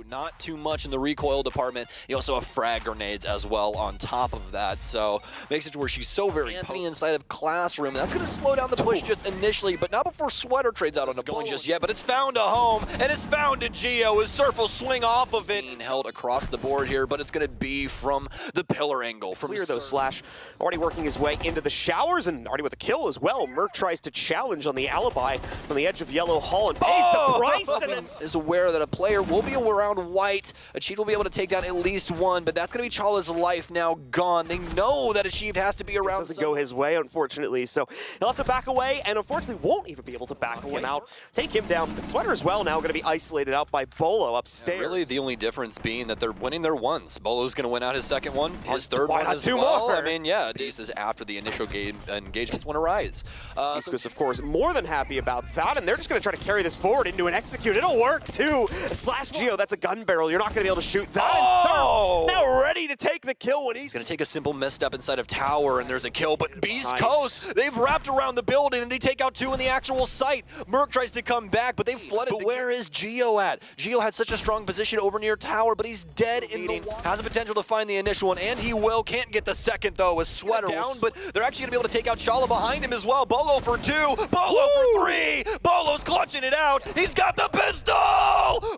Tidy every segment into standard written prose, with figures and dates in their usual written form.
Not too much in the recoil department. You also have frag grenades as well on top of that, so makes it to where she's so very potent inside of Classroom. That's going to slow down the push just initially, but not before Sweater trades out on a going just yet. But it's found a home, and it's found a Geo as Surf will swing off of it. Being held across the board here, but it's going to be from the pillar angle. From Clear though, Slash already working his way into the showers and already with a kill as well. Merc tries to challenge on the alibi from the edge of Yellow Hall and pays the price. And is aware that a player will be around White. Achieved will be able to take down at least one, but that's going to be Chala's life now gone. They know that Achieved has to be around. This doesn't go his way, unfortunately, so he'll have to back away, and unfortunately won't even be able to back him out. Take him down. But Sweater as well now going to be isolated out by Bolo upstairs. Yeah, really, the only difference being that they're winning their ones. Bolo's going to win out his second one, his third Why one not as two well. more? I mean, yeah, this is after the initial game engagements want to rise. Because, of course, more than happy about that, and they're just going to try to carry this forward into an execute. It'll work, too. Slash Geo, that's a gun barrel. You're not going to be able to shoot that. Oh! And Surf now ready to take the kill when he's going to take a simple misstep inside of Tower, and there's a kill. But Beast Coast, they've wrapped around the building, and they take out two in the actual site. Merc tries to come back, but they've flooded. But where is Geo at? Geo had such a strong position over near Tower, but he's dead in the water. Has the potential to find the initial one, and he will. Can't get the second, though, with Sweater down, but they're actually going to be able to take out Chala behind him as well. Bolo for two, Bolo for three. Bolo's clutching it out. He's got the pistol!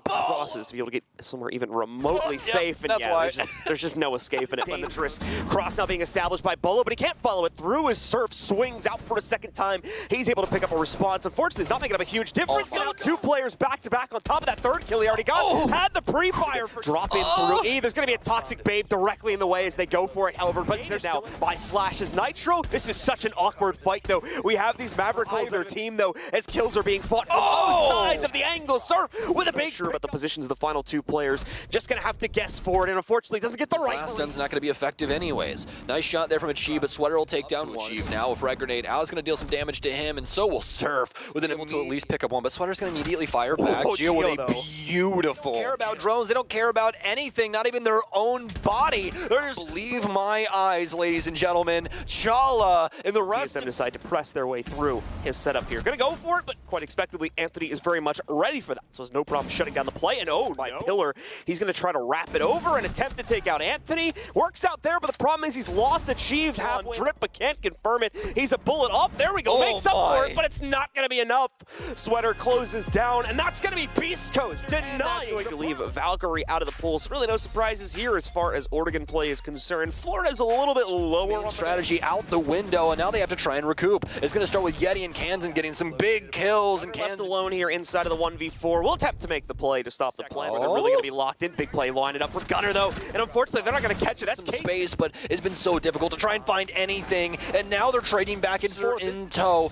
Crosses to be able to get somewhere even remotely safe, and that's why. There's just no escaping it. Dangerous cross now being established by Bolo, but he can't follow it through as Surf swings out for a second time. He's able to pick up a response. Unfortunately, he's not making up a huge difference. Now two players back-to-back on top of that third kill he already got. Had the pre-fire for drop in through E. There's going to be a Toxic Babe directly in the way as they go for it, however, but they're now by Slash's Nitro. This is such an awkward fight, though. We have these Maverick Bulls, their team, though, as kills are being fought from both sides of the angle. Surf with a big sure about the positions of the final two players. Just going to have to guess for it, and unfortunately doesn't get the right. Last stun's not going to be effective anyways. Nice shot there from Achieve, but Sweater will take down Achieve now. A frag grenade out is going to deal some damage to him, and so will Surf with an able to at least pick up one, but Sweater's going to immediately fire back. Geo with a beautiful. They don't care about drones. They don't care about anything, not even their own body. They're just believe my eyes, ladies and gentlemen. Chala and the rest TSM decide to press their way through his setup here. Going to go for it, but quite expectedly, Anthony is very much ready for that. So there's no problem shutting down the play. And by Pillar, he's going to try to wrap it over and attempt to take out Anthony. Works out there, but the problem is he's lost Achieved half drip, but can't confirm it. He's a bullet off. There we go. Makes up for it, but it's not going to be enough. Sweater closes down, and that's going to be Beast Coast denying. Going to leave Valkyrie out of the pool. So really no surprises here as far as Oregon play is concerned. Florida's a little bit lower on strategy out the window, and now they have to try and recoup. It's going to start with Yeti and Kansan getting some big kills, and left alone here inside of the 1v4. We'll attempt to make the play to stop the plan, but they're really going to be locked in. Big play line it up for Gunner, though, and unfortunately they're not going to catch it. That's some space, but it's been so difficult to try and find anything, and now they're trading back and forth in tow.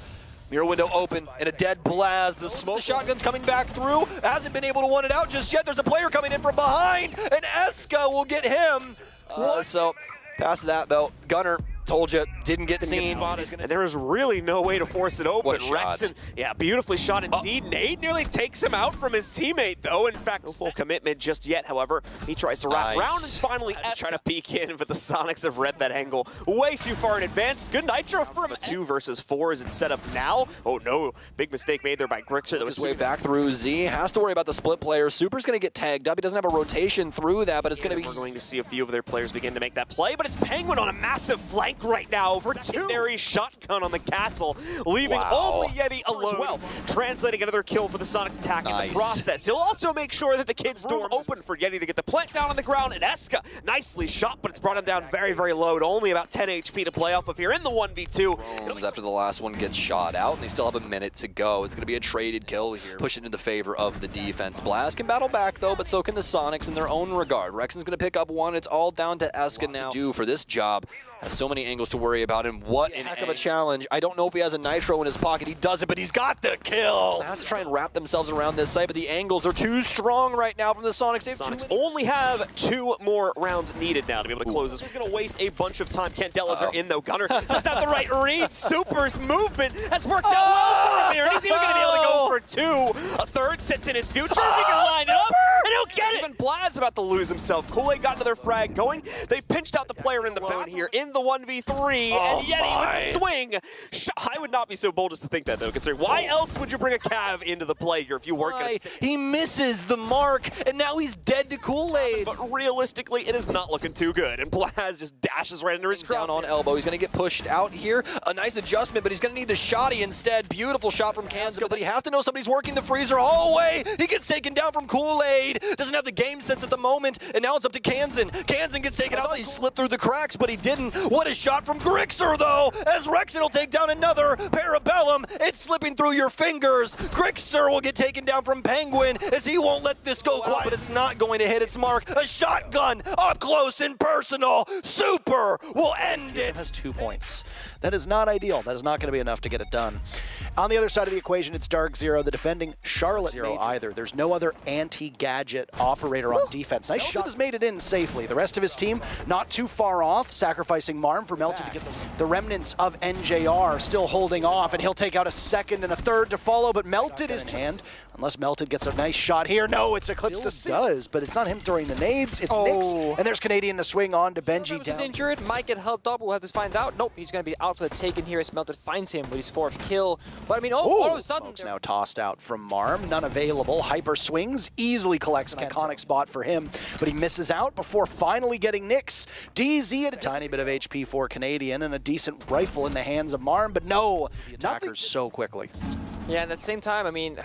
Mirror window open and a dead blast. The smoke, the shotgun's coming back through. Hasn't been able to one it out just yet. There's a player coming in from behind, and Eska will get him. So past that though, Gunner. Told you, didn't get seen. And there is really no way to force it open. What a shot. Rexon, yeah, beautifully shot indeed. Nade nearly takes him out from his teammate, though. In fact, no full commitment just yet, however. He tries to wrap around and finally trying to peek in, but the Sonics have read that angle way too far in advance. Good Nitro from a 2 versus 4 as it's set up now. Oh no, big mistake made there by Grixer. That was way back through Z. Has to worry about the split player. Super's going to get tagged up. He doesn't have a rotation through that, but it's going to be... We're going to see a few of their players begin to make that play, but it's Penguin on a massive flank right now over secondary shotgun on the castle, leaving only Yeti alone. Well, translating another kill for the Sonics attack in the process. He'll also make sure that the kid's door open for Yeti to get the plant down on the ground, and Eska nicely shot, but it's brought him down very, very low to only about 10 HP to play off of here in the 1v2. After the last one gets shot out, and they still have a minute to go. It's going to be a traded kill here, pushing in the favor of the defense. Blast can battle back, though, but so can the Sonics in their own regard. Rexon's going to pick up one. It's all down to Eska now. Do for this job. Has so many angles to worry about, and what a heck of a challenge. I don't know if he has a Nitro in his pocket. He doesn't, but he's got the kill. Has to try and wrap themselves around this site, but the angles are too strong right now from the Sonics. Sonics only have 2 more rounds needed now to be able to close this. He's going to waste a bunch of time. Candelas are in, though. Gunner does not the right read. Super's movement has worked out well for him here, and he's even going to be able to go for 2. A third sits in his future if he can line it up, and he'll get it. Even Blaz Plaz about to lose himself. Kool-Aid got another frag going. They've pinched out the player in the back here in the 1v3, and Yeti with the swing. I would not be so bold as to think that, though, considering why else would you bring a Cav into the play here if you weren't going to stay? He misses the mark, and now he's dead to Kool-Aid. But realistically, it is not looking too good, and Plaz just dashes right into his cross. Down on elbow. He's going to get pushed out here. A nice adjustment, but he's going to need the shotty instead. Beautiful shot from Kanzo, but he has to know somebody's working the freezer all the way. He gets taken down from Kool-Aid. Doesn't have the game sense at the moment, and now it's up to Kanzan. Kanzan gets taken out. He slipped through the cracks, but he didn't. What a shot from Grixer, though, as Rexon will take down another Parabellum. It's slipping through your fingers. Grixer will get taken down from Penguin as he won't let this go quiet, but it's not going to hit its mark. A shotgun up close and personal. Super will end it. Has 2 points. That is not ideal. That is not going to be enough to get it done. On the other side of the equation, it's Dark Zero, the defending Charlotte Zero either. There's no other anti-gadget operator on defense. Nice shot has made it in safely. The rest of his team not too far off, sacrificing Marm for Melted to get the remnants of NJR still holding off, and he'll take out a second and a third to follow, but Melted is in hand. Unless Melted gets a nice shot here. No, it's Eclipse to does, but it's not him throwing the nades. It's Nyx, and there's Canadian to swing on to Benji down. He's injured, might get helped up. We'll have to find out. Nope, he's going to be out for the taken here as Melted finds him with his 4th kill. But I mean, all of a sudden... Smoke's now tossed out from Marm. None available. Hyper swings, easily collects an iconic spot for him, but he misses out before finally getting Nyx. DZ at a tiny bit of HP for Canadian and a decent rifle in the hands of Marm, but no, the attackers so quickly. Yeah, and at the same time, I mean...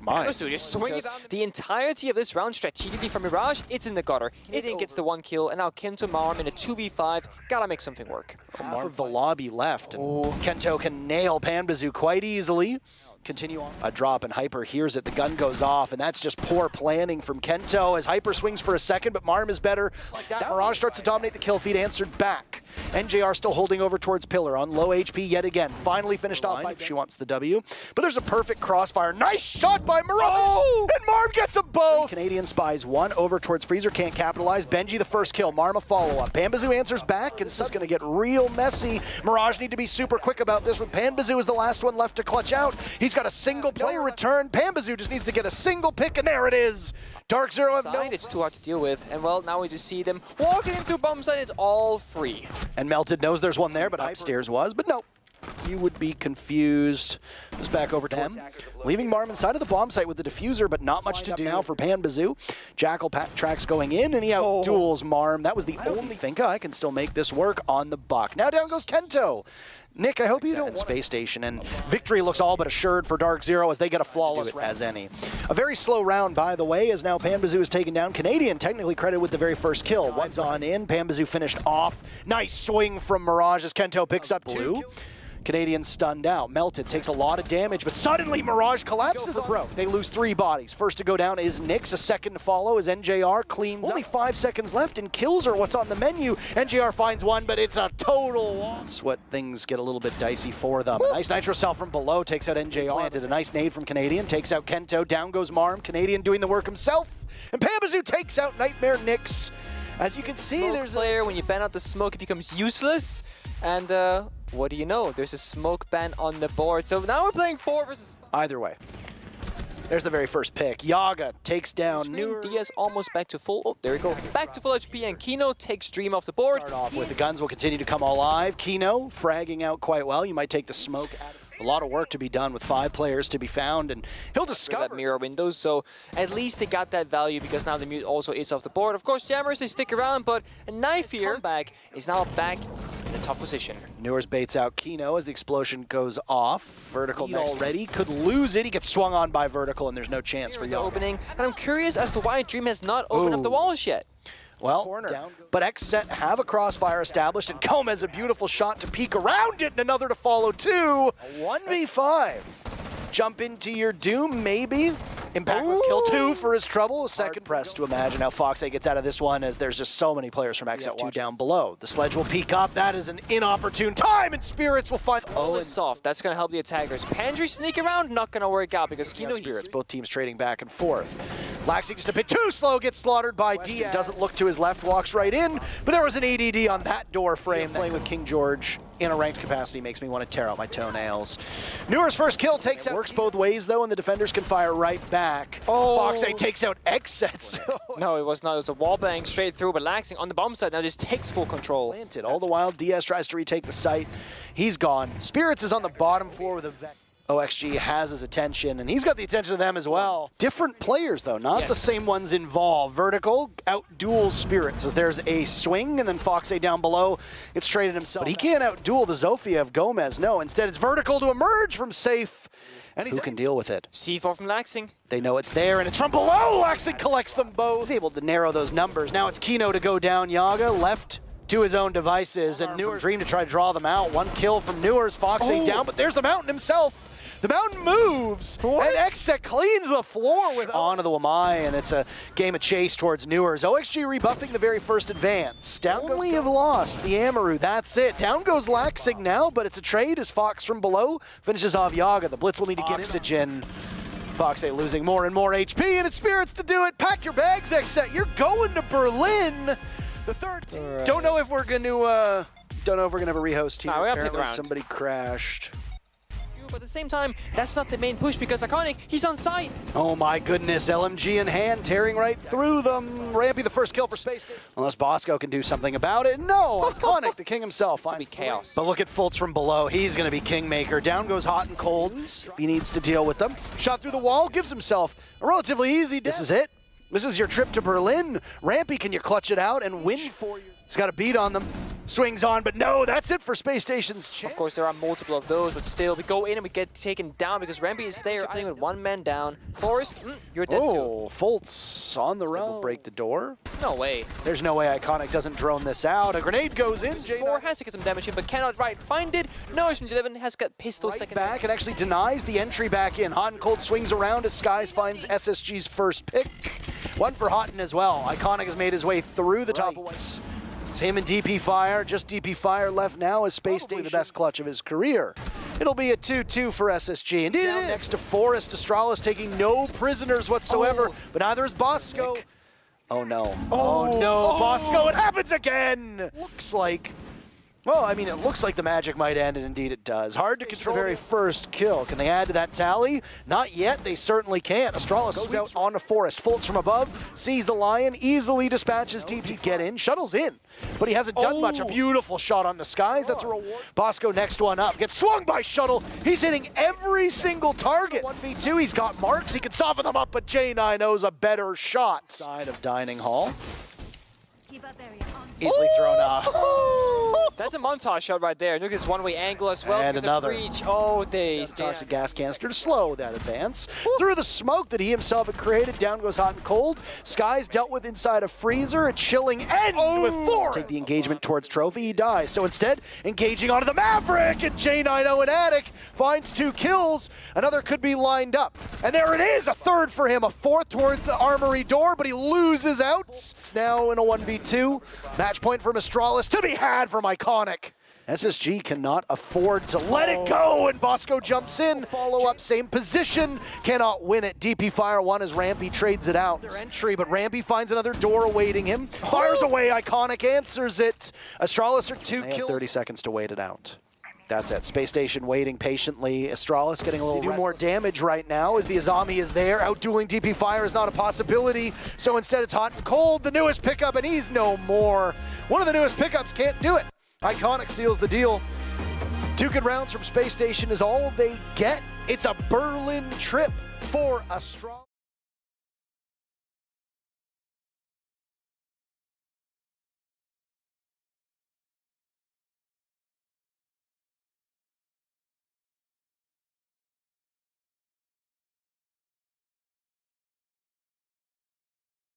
Panbasu just swings the entirety of this round strategically from Mirage. It's in the gutter. Canadian gets the 1 kill, and now Kento Marm in a 2v5. Gotta make something work. Half of the lobby left, and Kento can nail Panbasu quite easily. Continue on. A drop, and Hyper hears it. The gun goes off, and that's just poor planning from Kento as Hyper swings for a second, but Marm is better. Like that, Mirage starts to dominate the kill feed, answered back. NJR still holding over towards Pillar on low HP yet again. Finally finished off if she wants the W. But there's a perfect crossfire. Nice shot by Mirage! And Marm gets a bow! Canadian spies one over towards Freezer, can't capitalize. Benji the first kill, Marm a follow-up. Panbasu answers back, and this is going to get real messy. Mirage need to be super quick about this one. Panbasu is the last one left to clutch out. He's got a single player return. Panbasu just needs to get a single pick, and there it is. Dark Zero have no... It's too hard to deal with, and well, now we just see them walking into bomb site. It's all free. And Melted knows there's one there, but upstairs was, but no. You would be confused. Just back over to him. Leaving Marm inside of the bomb site with the diffuser, but not much to do now for Panbasu. Jackal tracks going in, and he out-duels Marm. That was the only think I can still make this work on the buck. Now down goes Kento. Nick, I hope you don't Space Station, and victory looks all but assured for Dark Zero as they get a flawless as any. A very slow round, by the way, as now Panbasu is taken down. Canadian technically credited with the very first kill. One's on in, Panbasu finished off. Nice swing from Mirage as Kento picks up 2. Canadian stunned out. Melted takes a lot of damage, but suddenly Mirage collapses. They lose 3 bodies. First to go down is Nyx, a second to follow as NJR cleans Only 5 seconds left and kills are what's on the menu. NJR finds one, but it's a total loss. What things get a little bit dicey for them. A nice nitro cell from below takes out NJR. Planted a nice nade from Canadian, takes out Kento, down goes Marm. Canadian doing the work himself, and Panbasu takes out Nightmare Nyx. As you can see, there's a player, when you ban out the smoke, it becomes useless, and what do you know? There's a smoke ban on the board. So now we're playing 4 versus 5. Either way. There's the very first pick. Yaga takes down Newer. Diaz almost back to full. Oh, there we go. Back to full HP, and Kino takes Dream off the board. Start off with the guns will continue to come alive. Kino fragging out quite well. You might take the smoke out of a lot of work to be done with 5 players to be found, and he'll discover that mirror windows. So at least they got that value because now the mute also is off the board. Of course, Jammers, they stick around, but a knife here comeback is now back in a tough position. Newer's baits out Kino as the explosion goes off. Vertical already could lose it. He gets swung on by Vertical, and there's no chance for the opening. And I'm curious as to why Dream has not opened up the walls yet. Well, but Xset have a crossfire established, and Gomez a beautiful shot to peek around it, and another to follow too. 1v5. Jump into your doom, maybe. Impactless kill 2 for his trouble. Second press to imagine how Foxay gets out of this one, as there's just so many players from XF2 down below. The sledge will peek up. That is an inopportune time, and Spirits will find... Oh, and soft. That's going to help the attackers. Pandry sneak around, not going to work out because Kino... Spirits, both teams trading back and forth. Laxing just a bit too slow, gets slaughtered by Diaz. Doesn't look to his left, walks right in, but there was an ADD on that door frame. Playing with King George in a ranked capacity makes me want to tear out my toenails. Newer's first kill takes out. Works both ways though, and the defenders can fire right back. Oh. Foxy takes out X-Sets. No, it was not. It was a wallbang straight through, but Laxing on the bomb side now just takes full control. Planted. All the while, Diaz tries to retake the site. He's gone. Spirits is on the bottom floor with a vet. OXG has his attention, and he's got the attention of them as well. Different players, though, not the same ones involved. Vertical out-duels Spirits as there's a swing, and then Foxy down below. It's traded himself. But he can't out-duel the Zofia of Gomez. No, instead it's Vertical to emerge from safe. And who can deal with it? C4 from Laxing. They know it's there, and it's from below! Laxing collects them both. He's able to narrow those numbers. Now it's Kino to go down. Yaga left to his own devices, and Newer's dream to try to draw them out. One kill from Newer's, Foxy down, but there's the Mountain himself. The Mountain moves, and X-Set cleans the floor with onto the Wamai, and it's a game of chase towards Newer's. OXG rebuffing the very first advance. Only have lost the Amaru, that's it. Down goes Laxing now, but it's a trade as Fox from below finishes off Yaga. The Blitz will need to get oxygen. Foxy losing more and more HP, and it's Spirits to do it. Pack your bags, X-Set. You're going to Berlin. The third team. Right. Don't know if we're going to have a rehost here. Nah, we gotta pick Apparently the round. somebody crashed. But at the same time, that's not the main push because Iconic, he's on site. Oh my goodness, LMG in hand, tearing right through them. Rampy the first kill for Space. Unless Bosco can do something about it. No, Iconic, the king himself. It's gonna be chaos. But look at Fultz from below. He's going to be kingmaker. Down goes Hot and Cold. He needs to deal with them. Shot through the wall, gives himself a relatively easy death. This is it. This is your trip to Berlin. Rampy, can you clutch it out and win for you? He's got a beat on them. Swings on, but no, that's it for Space Station's chance. Of course, there are multiple of those, but still, we go in and we get taken down because Rampy is there, playing with one man down. Forrest, you're dead too. Fultz on the run. Break the door. No way. There's no way Iconic doesn't drone this out. A grenade goes in. J4 has to get some damage in, but cannot find it. Noise from J11 has got pistol second. Back and actually denies the entry back in. Hot and Cold swings around as Skies finds SSG's first pick. One for Houghton as well. Iconic has made his way through the top of what's. It's him and DP Fire. Just DP Fire left now as Space Station, the best clutch of his career. It'll be a 2-2 for SSG. Indeed, down next to Forrest, Astralis taking no prisoners whatsoever, but neither is Bosco. Oh no. Oh no, Bosco, it happens again! Looks like, well, I mean, it looks like the magic might end, and indeed it does. Hard to control the very first kill. Can they add to that tally? Not yet, they certainly can't. Astralis goes out onto Forrest. Fultz from above, sees the Lion, easily dispatches TP. Get in, shuttles in, but he hasn't done much. A beautiful shot on the Skies, that's a reward. Bosco next one up, gets swung by Shuttle. He's hitting every single target. 1v2, he's got marks, he can soften them up, but J9O's a better shot. Side of Dining Hall. Easily thrown off. That's a montage shot right there. Look at his one-way angle as well. And another. Breach. Oh, days. Toxic gas canister to slow that advance. Through the smoke that he himself had created, down goes Hot and Cold. Skies dealt with inside a freezer. A chilling end with Forrest. Take the engagement towards Trophy, he dies. So instead, engaging onto the Maverick, and J9O and Attic finds 2 kills. Another could be lined up. And there it is, a third for him. A fourth towards the armory door, but he loses out. It's now in a 1v2. Match point from Astralis to be had from Iconic. SSG cannot afford to let it go, and Bosco jumps in. Follow up, same position, cannot win it. DP Fire 1 as Rampy trades it out. Their entry, but Rampy finds another door awaiting him. Fires away, Iconic answers it. Astralis are 2 kills. 30 seconds to wait it out. That's it. Space Station waiting patiently. Astralis getting a little more damage right now as the Azami is there. Outdueling DP Fire is not a possibility, so instead it's Hot and Cold, the newest pickup, and he's no more. One of the newest pickups can't do it. Iconic seals the deal. 2 good rounds from Space Station is all they get. It's a Berlin trip for Astralis.